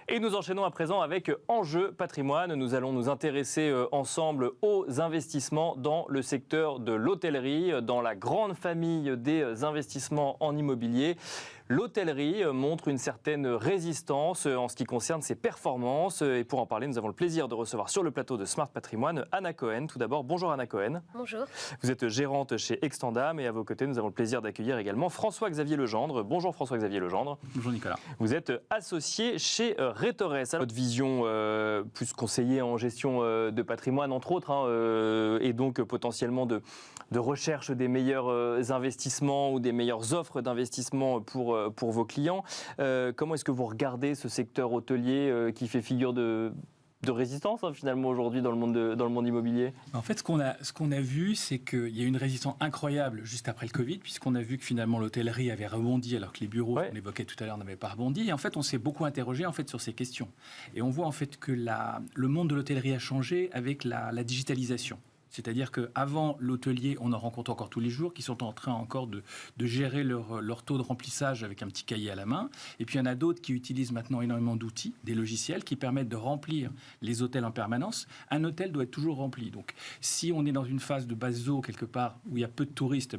Et nous enchaînons à présent avec Enjeu Patrimoine. Nous allons nous intéresser ensemble aux investissements dans le secteur de l'hôtellerie, dans la grande famille des investissements en immobilier. L'hôtellerie montre une certaine résistance en ce qui concerne ses performances. Et pour en parler, nous avons le plaisir de recevoir sur le plateau de Smart Patrimoine Anna Cohen. Tout d'abord, bonjour Anna Cohen. Bonjour. Vous êtes gérante chez Extendam et à vos côtés, nous avons le plaisir d'accueillir également François-Xavier Legendre. Bonjour François-Xavier Legendre. Bonjour Nicolas. Vous êtes associé chez Retores. Votre vision plus conseiller en gestion de patrimoine, entre autres, et donc potentiellement de recherche des meilleurs investissements ou des meilleures offres d'investissement pour vos clients. Comment est-ce que vous regardez ce secteur hôtelier qui fait figure de résistance finalement aujourd'hui dans le monde immobilier? En fait, ce qu'on a vu, c'est qu'il y a eu une résistance incroyable juste après le Covid, puisqu'on a vu que finalement l'hôtellerie avait rebondi alors que les bureaux, qu'on évoquait tout à l'heure, n'avaient pas rebondi. Et en fait, on s'est beaucoup interrogé sur ces questions. Et on voit en fait que le monde de l'hôtellerie a changé avec la digitalisation. C'est-à-dire qu'avant l'hôtelier, on en rencontre encore tous les jours, qui sont en train encore de gérer leur taux de remplissage avec un petit cahier à la main. Et puis il y en a d'autres qui utilisent maintenant énormément d'outils, des logiciels qui permettent de remplir les hôtels en permanence. Un hôtel doit être toujours rempli. Donc si on est dans une phase de basse eau quelque part où il y a peu de touristes,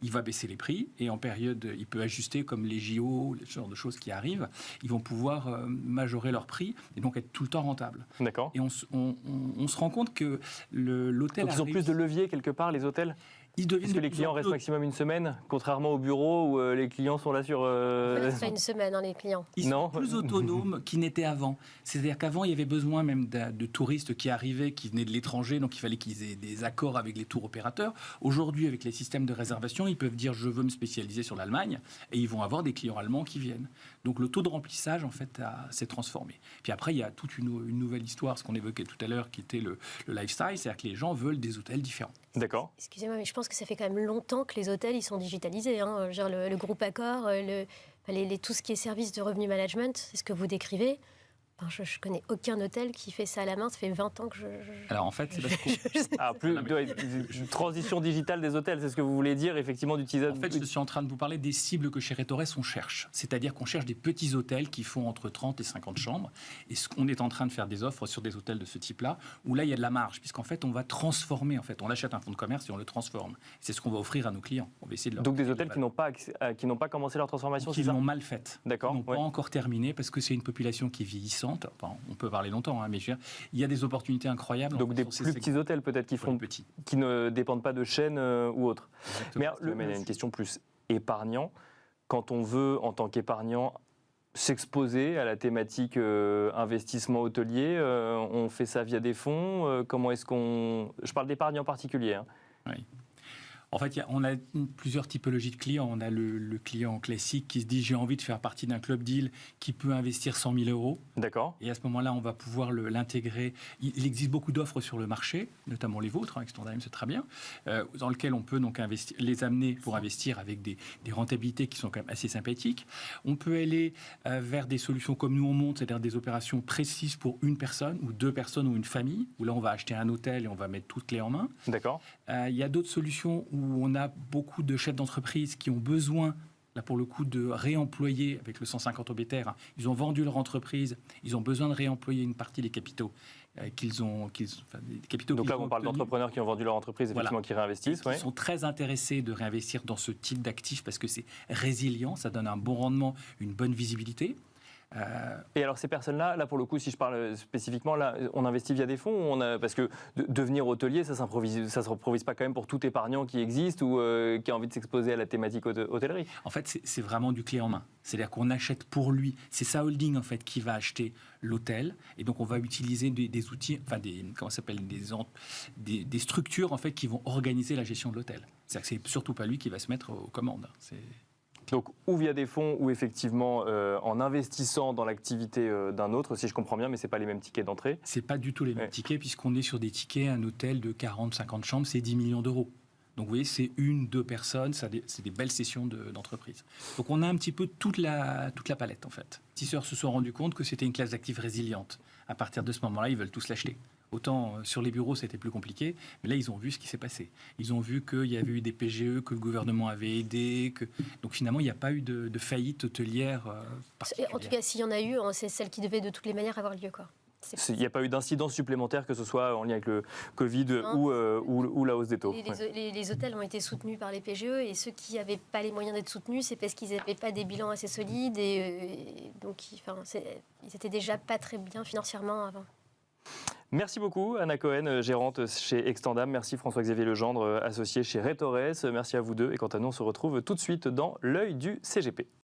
il va baisser les prix. Et en période, il peut ajuster comme les JO, ce genre de choses qui arrivent. Ils vont pouvoir majorer leur prix et donc être tout le temps rentables. D'accord. Et on se rend compte que l'hôtel... Donc ils ont plus de levier quelque part, les hôtels? Est-ce que les clients restent maximum une semaine, contrairement au bureau où les clients sont là sur... Ça une semaine, les clients. Ils sont plus autonomes qu'ils n'étaient avant. C'est-à-dire qu'avant, il y avait besoin même de touristes qui arrivaient, qui venaient de l'étranger, donc il fallait qu'ils aient des accords avec les tours opérateurs. Aujourd'hui, avec les systèmes de réservation, ils peuvent dire « je veux me spécialiser sur l'Allemagne » et ils vont avoir des clients allemands qui viennent. Donc le taux de remplissage, en fait, s'est transformé. Puis après, il y a toute une nouvelle histoire, ce qu'on évoquait tout à l'heure, qui était le lifestyle, c'est-à-dire que les gens veulent des hôtels différents. D'accord. Excusez-moi, mais je pense que ça fait quand même longtemps que les hôtels ils sont digitalisés. Genre le groupe Accor, tout ce qui est service de revenu management, c'est ce que vous décrivez. Enfin, je connais aucun hôtel qui fait ça à la main. Ça fait 20 ans que Alors en fait, c'est parce une transition digitale des hôtels, c'est ce que vous voulez dire, effectivement, d'utiliser... En fait, je suis en train de vous parler des cibles que chez Retores on cherche. C'est-à-dire qu'on cherche des petits hôtels qui font entre 30 et 50 chambres. Et on est en train de faire des offres sur des hôtels de ce type-là, où là, il y a de la marge, puisqu'en fait, on va transformer. En fait, on achète un fonds de commerce et on le transforme. C'est ce qu'on va offrir à nos clients. On va essayer de leur... Donc des hôtels qui n'ont pas commencé leur transformation, qui l'ont mal faite. D'accord. Qui n'ont pas encore terminé, parce que c'est une population qui est vieillissante. Enfin, on peut parler longtemps, mais il y a des opportunités incroyables. Donc des plus petits hôtels peut-être qui ne dépendent pas de chaînes ou autres. Mais il y a une question plus épargnant. Quand on veut, en tant qu'épargnant, s'exposer à la thématique investissement hôtelier, on fait ça via des fonds. Comment est-ce qu'on... Je parle d'épargne en particulier. Oui. En fait, on a plusieurs typologies de clients. On a le client classique qui se dit « j'ai envie de faire partie d'un club deal qui peut investir 100 000 euros ». D'accord. Et à ce moment-là, on va pouvoir l'intégrer. Il existe beaucoup d'offres sur le marché, notamment les vôtres, Extendam, c'est très bien, dans lesquelles on peut donc les amener pour investir avec des rentabilités qui sont quand même assez sympathiques. On peut aller vers des solutions comme nous on monte, c'est-à-dire des opérations précises pour une personne ou deux personnes ou une famille, où là, on va acheter un hôtel et on va mettre toutes clés en main. D'accord. Il y a d'autres solutions où on a beaucoup de chefs d'entreprise qui ont besoin, là pour le coup, de réemployer avec le 150 obétaires. Ils ont vendu leur entreprise, ils ont besoin de réemployer une partie des capitaux Donc là, on parle d'entrepreneurs qui ont vendu leur entreprise, effectivement, qui réinvestissent. Ils sont très intéressés de réinvestir dans ce type d'actifs parce que c'est résilient, ça donne un bon rendement, une bonne visibilité. Et alors ces personnes-là, là pour le coup, si je parle spécifiquement, là, on investit via des fonds, parce que devenir hôtelier, ça se reprovise pas quand même pour tout épargnant qui existe ou qui a envie de s'exposer à la thématique hôtellerie. En fait, c'est vraiment du clé en main. C'est-à-dire qu'on achète pour lui. C'est sa holding en fait qui va acheter l'hôtel, et donc on va utiliser des outils, enfin des structures en fait qui vont organiser la gestion de l'hôtel. C'est-à-dire que c'est surtout pas lui qui va se mettre aux commandes. Donc, ou via des fonds, ou effectivement en investissant dans l'activité d'un autre, si je comprends bien, mais ce n'est pas les mêmes tickets d'entrée. Ce n'est pas du tout les mêmes tickets, puisqu'on est sur des tickets, un hôtel de 40-50 chambres, c'est 10 millions d'euros. Donc, vous voyez, c'est 1-2 personnes, c'est des belles sessions d'entreprise. Donc, on a un petit peu toute la palette, en fait. Tisseurs se sont rendus compte que c'était une classe d'actifs résiliente. À partir de ce moment-là, ils veulent tous l'acheter. Autant sur les bureaux, c'était plus compliqué, mais là, ils ont vu ce qui s'est passé. Ils ont vu qu'il y avait eu des PGE, que le gouvernement avait aidé. Donc finalement, il n'y a pas eu de faillite hôtelière particulière. En tout cas, s'il y en a eu, c'est celle qui devait de toutes les manières avoir lieu, quoi. Il n'y a pas eu d'incidence supplémentaire, que ce soit en lien avec le Covid ou la hausse des taux. Les hôtels ont été soutenus par les PGE et ceux qui n'avaient pas les moyens d'être soutenus, c'est parce qu'ils n'avaient pas des bilans assez solides et donc ils étaient déjà pas très bien financièrement avant. Merci beaucoup Anna Cohen, gérante chez Extendam. Merci François-Xavier Legendre, associé chez Rétorès. Merci à vous deux. Et quant à nous, on se retrouve tout de suite dans l'œil du CGP.